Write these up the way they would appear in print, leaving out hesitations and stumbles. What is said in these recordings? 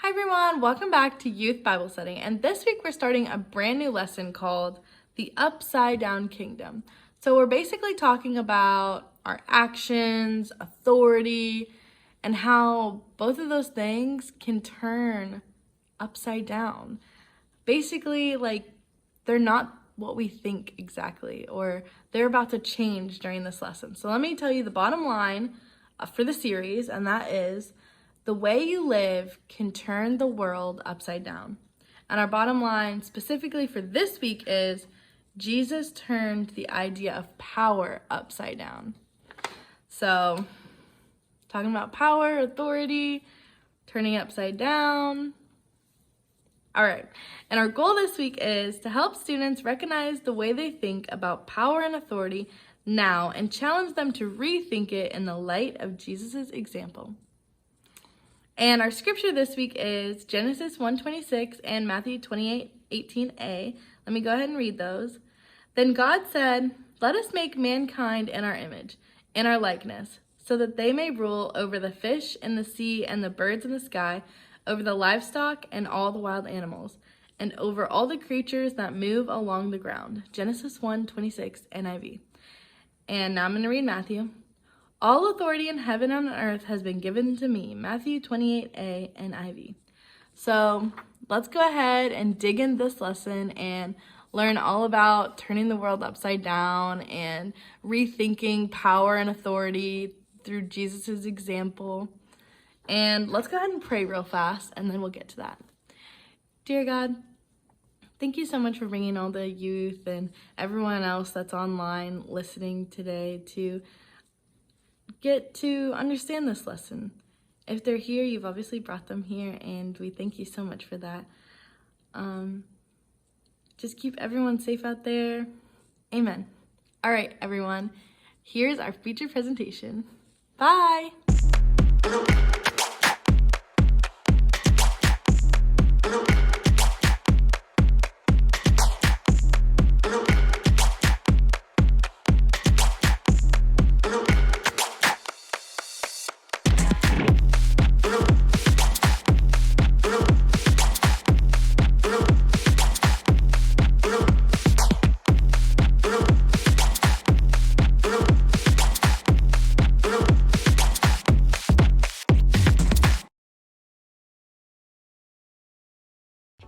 Hi everyone, welcome back to Youth Bible Study, and this week we're starting a brand new lesson called The Upside Down Kingdom. So we're basically talking about our actions, authority, and how both of those things can turn upside down. Basically, they're not what we think exactly, or they're about to change during this lesson. So let me tell you the bottom line for the series, and that is the way you live can turn the world upside down. And our bottom line specifically for this week is Jesus turned the idea of power upside down. So, talking about power, authority, turning it upside down. All right, and our goal this week is to help students recognize the way they think about power and authority now and challenge them to rethink it in the light of Jesus' example. And our scripture this week is Genesis 1:26 and Matthew 28:18a. Let me go ahead and read those. Then God said, "Let us make mankind in our image, in our likeness, so that they may rule over the fish in the sea and the birds in the sky, over the livestock and all the wild animals, and over all the creatures that move along the ground." Genesis 1:26 NIV. And now I'm going to read Matthew. "All authority in heaven and on earth has been given to me." Matthew 28a NIV. So let's go ahead and dig in this lesson and learn all about turning the world upside down and rethinking power and authority through Jesus' example. And let's go ahead and pray real fast, and then we'll get to that. Dear God, thank you so much for bringing all the youth and everyone else that's online listening today to get to understand this lesson. If they're here, you've obviously brought them here, and we thank you so much for that. Just keep everyone safe out there. Amen. All right, everyone, here's our feature presentation. Bye.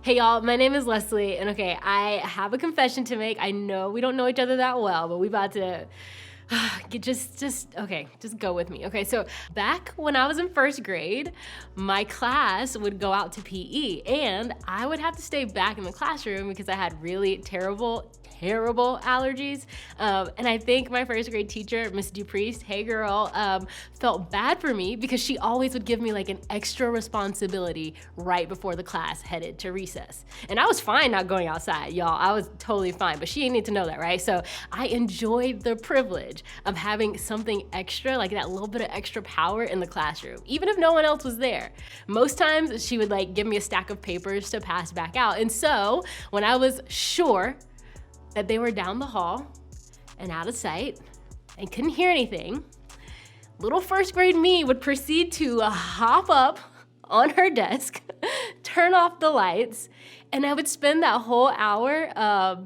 Hey y'all, my name is Leslie, and okay, I have a confession to make. I know we don't know each other that well, but we about to just go with me. Okay, so back when I was in first grade, my class would go out to PE, and I would have to stay back in the classroom because I had really terrible allergies. And I think my first grade teacher, Miss Dupriest, hey girl, felt bad for me because she always would give me like an extra responsibility right before the class headed to recess. And I was fine not going outside, y'all. I was totally fine, but she didn't need to know that, right? So I enjoyed the privilege of having something extra, like that little bit of extra power in the classroom, even if no one else was there. Most times she would like give me a stack of papers to pass back out. And so when I was sure that they were down the hall and out of sight and couldn't hear anything, little first grade me would proceed to hop up on her desk, turn off the lights, and I would spend that whole hour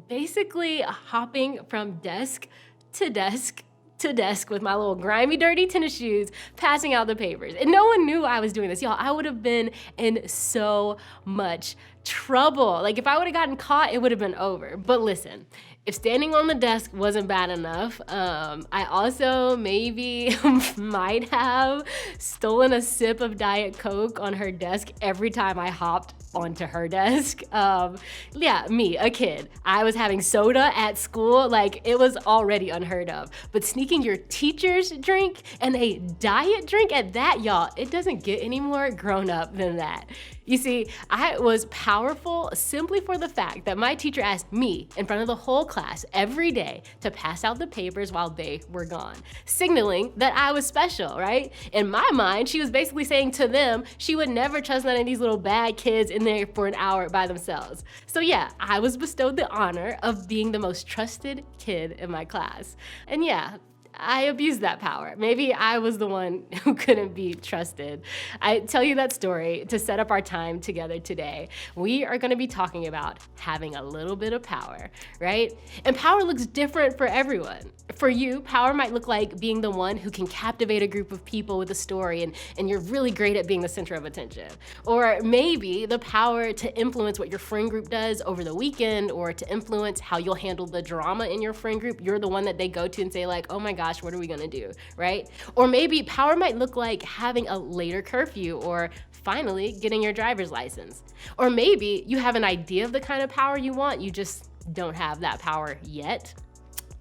basically hopping from desk to desk to desk with my little grimy, dirty tennis shoes, passing out the papers. And no one knew I was doing this. Y'all, I would have been in so much trouble. Like if I would have gotten caught, it would have been over. But listen, if standing on the desk wasn't bad enough, I also maybe might have stolen a sip of Diet Coke on her desk every time I hopped onto her desk. Yeah, me, a kid. I was having soda at school, like it was already unheard of. But sneaking your teacher's drink and a diet drink at that, y'all, it doesn't get any more grown up than that. You see, I was powerful simply for the fact that my teacher asked me in front of the whole class every day to pass out the papers while they were gone, signaling that I was special, right? In my mind, she was basically saying to them she would never trust none of these little bad kids in there for an hour by themselves. So yeah, I was bestowed the honor of being the most trusted kid in my class. And yeah, I abused that power. Maybe I was the one who couldn't be trusted. I tell you that story to set up our time together today. We are going to be talking about having a little bit of power, right? And power looks different for everyone. For you, power might look like being the one who can captivate a group of people with a story and you're really great at being the center of attention. Or maybe the power to influence what your friend group does over the weekend, or to influence how you'll handle the drama in your friend group. You're the one that they go to and say like, oh my gosh, what are we gonna do, right? Or maybe power might look like having a later curfew, or finally getting your driver's license. Or maybe you have an idea of the kind of power you want, you just don't have that power yet.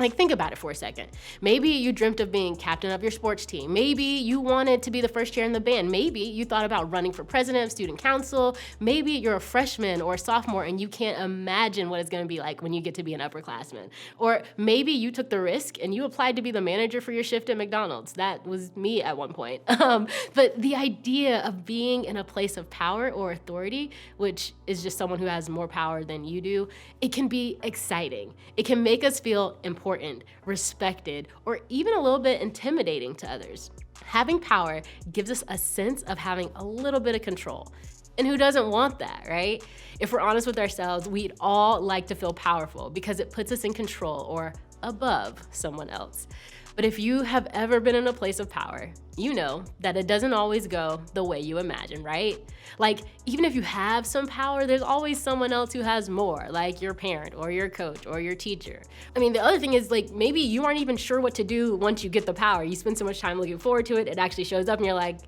Like, think about it for a second. Maybe you dreamt of being captain of your sports team. Maybe you wanted to be the first chair in the band. Maybe you thought about running for president of student council. Maybe you're a freshman or a sophomore and you can't imagine what it's gonna be like when you get to be an upperclassman. Or maybe you took the risk and you applied to be the manager for your shift at McDonald's. That was me at one point. But the idea of being in a place of power or authority, which is just someone who has more power than you do, it can be exciting. It can make us feel important, respected, or even a little bit intimidating to others. Having power gives us a sense of having a little bit of control. And who doesn't want that, right? If we're honest with ourselves, we'd all like to feel powerful because it puts us in control or above someone else. But if you have ever been in a place of power, you know that it doesn't always go the way you imagine, right? Like, even if you have some power, there's always someone else who has more, like your parent or your coach or your teacher. I mean, the other thing is, like, maybe you aren't even sure what to do once you get the power. You spend so much time looking forward to it, it actually shows up and you're like,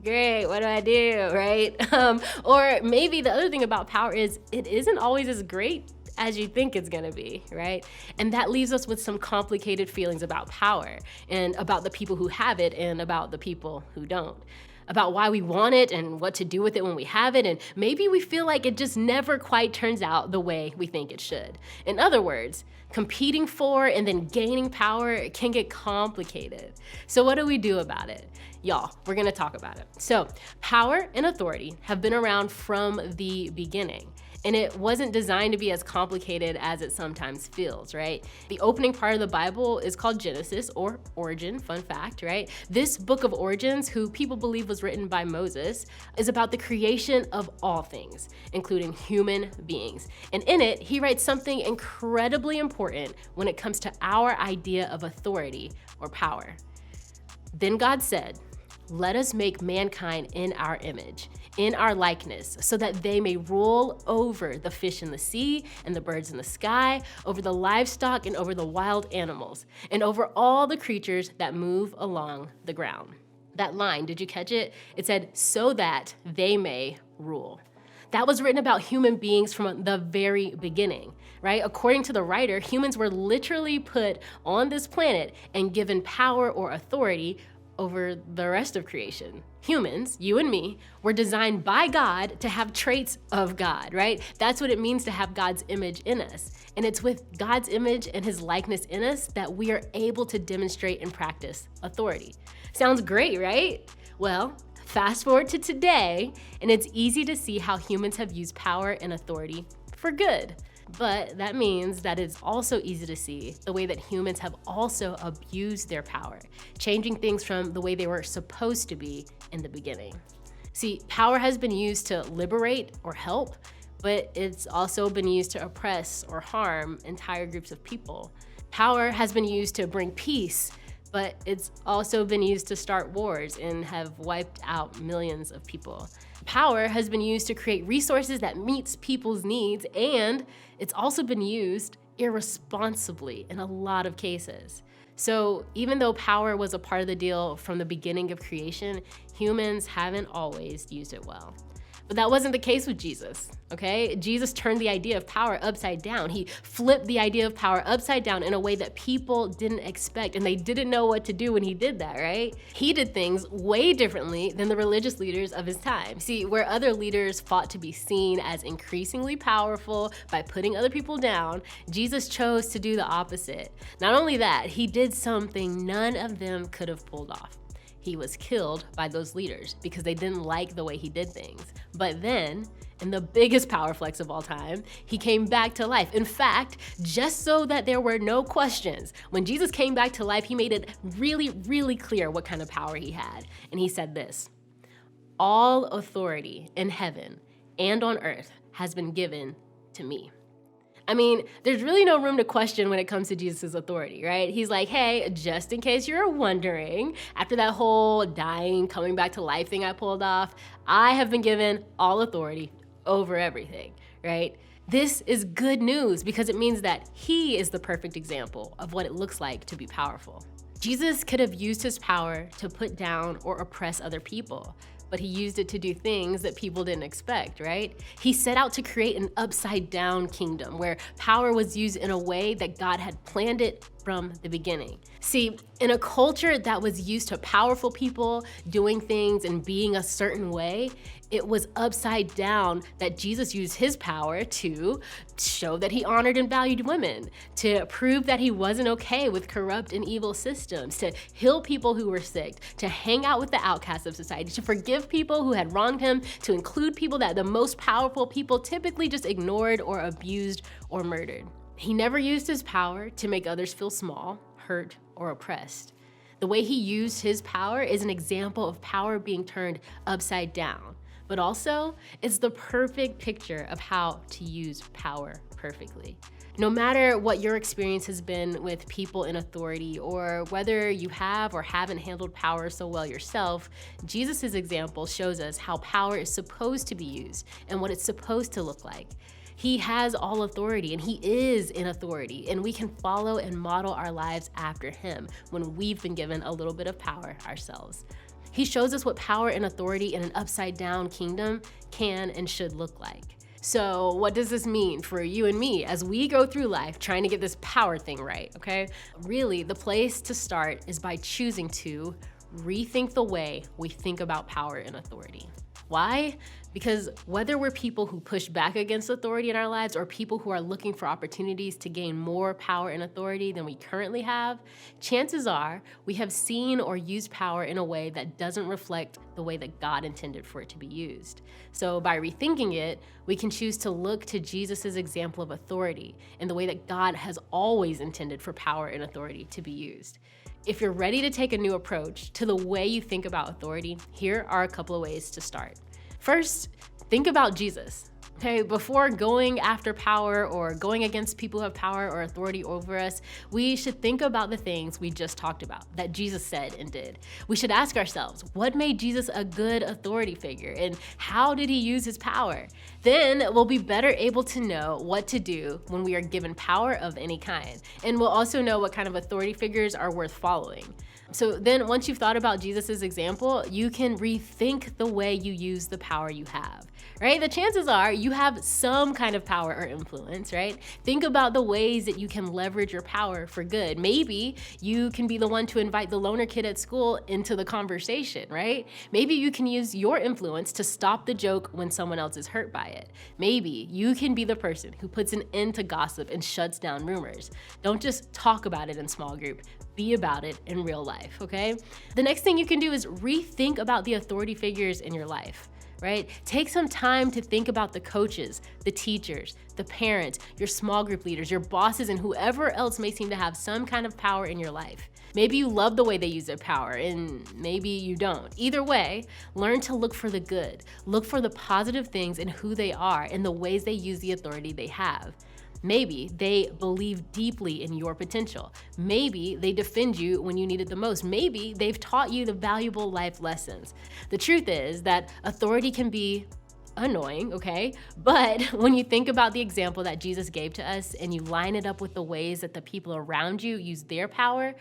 great, what do I do, right? Or maybe the other thing about power is it isn't always as great as you think it's gonna be, right? And that leaves us with some complicated feelings about power, and about the people who have it and about the people who don't. About why we want it and what to do with it when we have it, and maybe we feel like it just never quite turns out the way we think it should. In other words, competing for and then gaining power can get complicated. So what do we do about it? Y'all, we're gonna talk about it. So, power and authority have been around from the beginning. And it wasn't designed to be as complicated as it sometimes feels, right? The opening part of the Bible is called Genesis, or Origin, fun fact, right? This book of origins, who people believe was written by Moses, is about the creation of all things, including human beings. And in it, he writes something incredibly important when it comes to our idea of authority or power. Then God said, "Let us make mankind in our image, in our likeness, so that they may rule over the fish in the sea and the birds in the sky, over the livestock and over the wild animals, and over all the creatures that move along the ground." That line, did you catch it? It said, so that they may rule. That was written about human beings from the very beginning, right? According to the writer, humans were literally put on this planet and given power or authority over the rest of creation. Humans, you and me, were designed by God to have traits of God, right? That's what it means to have God's image in us. And it's with God's image and his likeness in us that we are able to demonstrate and practice authority. Sounds great, right? Well, fast forward to today, and it's easy to see how humans have used power and authority for good. But that means that it's also easy to see the way that humans have also abused their power, changing things from the way they were supposed to be in the beginning. See, power has been used to liberate or help, but it's also been used to oppress or harm entire groups of people. Power has been used to bring peace, but it's also been used to start wars and have wiped out millions of people. Power has been used to create resources that meets people's needs, and it's also been used irresponsibly in a lot of cases. So even though power was a part of the deal from the beginning of creation, humans haven't always used it well. But that wasn't the case with Jesus, okay? Jesus turned the idea of power upside down. He flipped the idea of power upside down in a way that people didn't expect, and they didn't know what to do when he did that, right? He did things way differently than the religious leaders of his time. See, where other leaders fought to be seen as increasingly powerful by putting other people down, Jesus chose to do the opposite. Not only that, he did something none of them could have pulled off. He was killed by those leaders because they didn't like the way he did things. But then, in the biggest power flex of all time, he came back to life. In fact, just so that there were no questions, when Jesus came back to life, he made it really, really clear what kind of power he had. And he said this: "All authority in heaven and on earth has been given to me." I mean, there's really no room to question when it comes to Jesus' authority, right? He's like, hey, just in case you're wondering, after that whole dying, coming back to life thing I pulled off, I have been given all authority over everything, right? This is good news because it means that he is the perfect example of what it looks like to be powerful. Jesus could have used his power to put down or oppress other people, but he used it to do things that people didn't expect, right? He set out to create an upside down kingdom where power was used in a way that God had planned it from the beginning. See, in a culture that was used to powerful people doing things and being a certain way, it was upside down that Jesus used his power to show that he honored and valued women, to prove that he wasn't okay with corrupt and evil systems, to heal people who were sick, to hang out with the outcasts of society, to forgive people who had wronged him, to include people that the most powerful people typically just ignored or abused or murdered. He never used his power to make others feel small, hurt, or oppressed. The way he used his power is an example of power being turned upside down, but also it's the perfect picture of how to use power perfectly. No matter what your experience has been with people in authority, or whether you have or haven't handled power so well yourself, Jesus' example shows us how power is supposed to be used and what it's supposed to look like. He has all authority and he is in authority, and we can follow and model our lives after him when we've been given a little bit of power ourselves. He shows us what power and authority in an upside down kingdom can and should look like. So what does this mean for you and me as we go through life trying to get this power thing right, okay? Really, the place to start is by choosing to rethink the way we think about power and authority. Why? Because whether we're people who push back against authority in our lives or people who are looking for opportunities to gain more power and authority than we currently have, chances are we have seen or used power in a way that doesn't reflect the way that God intended for it to be used. So by rethinking it, we can choose to look to Jesus' example of authority in the way that God has always intended for power and authority to be used. If you're ready to take a new approach to the way you think about authority, here are a couple of ways to start. First, think about Jesus. Okay, before going after power or going against people who have power or authority over us, we should think about the things we just talked about that Jesus said and did. We should ask ourselves, what made Jesus a good authority figure and how did he use his power? Then we'll be better able to know what to do when we are given power of any kind. And we'll also know what kind of authority figures are worth following. So then once you've thought about Jesus' example, you can rethink the way you use the power you have, right? The chances are you have some kind of power or influence, right? Think about the ways that you can leverage your power for good. Maybe you can be the one to invite the loner kid at school into the conversation, right? Maybe you can use your influence to stop the joke when someone else is hurt by it. Maybe you can be the person who puts an end to gossip and shuts down rumors. Don't just talk about it in small group. Be about it in real life, okay? The next thing you can do is rethink about the authority figures in your life, right? Take some time to think about the coaches, the teachers, the parents, your small group leaders, your bosses, and whoever else may seem to have some kind of power in your life. Maybe you love the way they use their power, and maybe you don't. Either way, learn to look for the good. Look for the positive things in who they are and the ways they use the authority they have. Maybe they believe deeply in your potential. Maybe they defend you when you need it the most. Maybe they've taught you the valuable life lessons. The truth is that authority can be annoying, okay? But when you think about the example that Jesus gave to us and you line it up with the ways that the people around you use their power,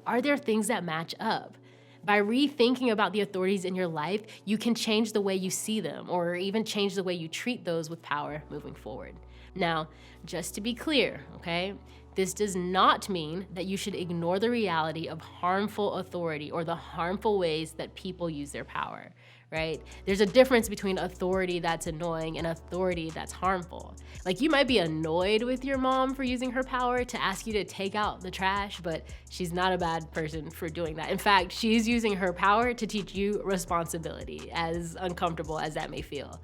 are there things that match up? By rethinking about the authorities in your life, you can change the way you see them or even change the way you treat those with power moving forward. Now, just to be clear, okay, This does not mean that you should ignore the reality of harmful authority or the harmful ways that people use their power, right? There's a difference between authority that's annoying and authority that's harmful. Like, you might be annoyed with your mom for using her power to ask you to take out the trash, but she's not a bad person for doing that. In fact, she's using her power to teach you responsibility, as uncomfortable as that may feel.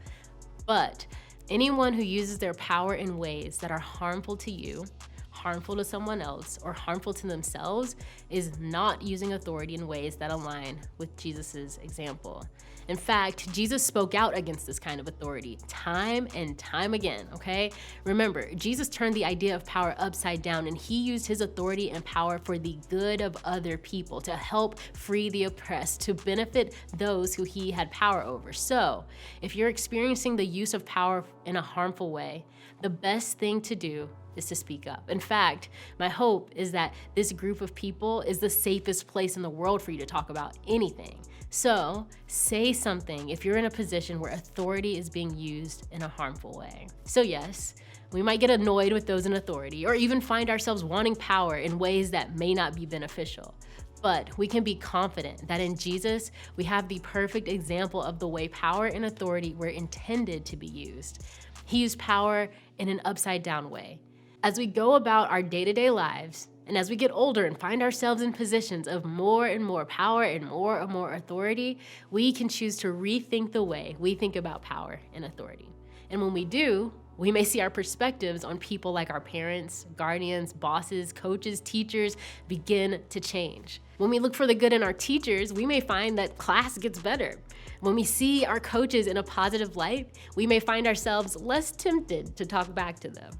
But anyone who uses their power in ways that are harmful to you, harmful to someone else, or harmful to themselves is not using authority in ways that align with Jesus's example. In fact, Jesus spoke out against this kind of authority time and time again, okay? Remember, Jesus turned the idea of power upside down, and he used his authority and power for the good of other people, to help free the oppressed, to benefit those who he had power over. So, if you're experiencing the use of power in a harmful way, the best thing to do is to speak up. In fact, my hope is that this group of people is the safest place in the world for you to talk about anything. So say something if you're in a position where authority is being used in a harmful way. So yes, we might get annoyed with those in authority, or even find ourselves wanting power in ways that may not be beneficial. But we can be confident that in Jesus, we have the perfect example of the way power and authority were intended to be used. He used power in an upside down way. As we go about our day-to-day lives, and as we get older and find ourselves in positions of more and more power and more authority, we can choose to rethink the way we think about power and authority. And when we do, we may see our perspectives on people like our parents, guardians, bosses, coaches, teachers begin to change. When we look for the good in our teachers, we may find that class gets better. When we see our coaches in a positive light, we may find ourselves less tempted to talk back to them.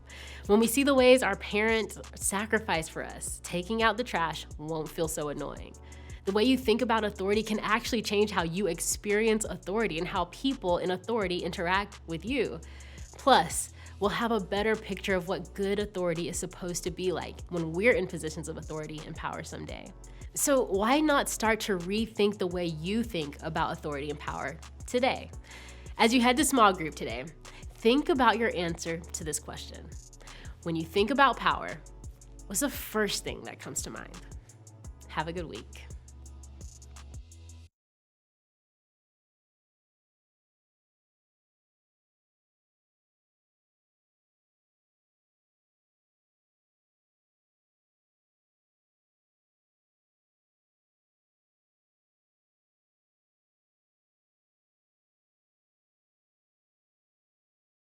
When we see the ways our parents sacrifice for us, taking out the trash won't feel so annoying. The way you think about authority can actually change how you experience authority and how people in authority interact with you. Plus, we'll have a better picture of what good authority is supposed to be like when we're in positions of authority and power someday. So why not start to rethink the way you think about authority and power today? As you head to small group today, think about your answer to this question. When you think about power, what's the first thing that comes to mind? Have a good week.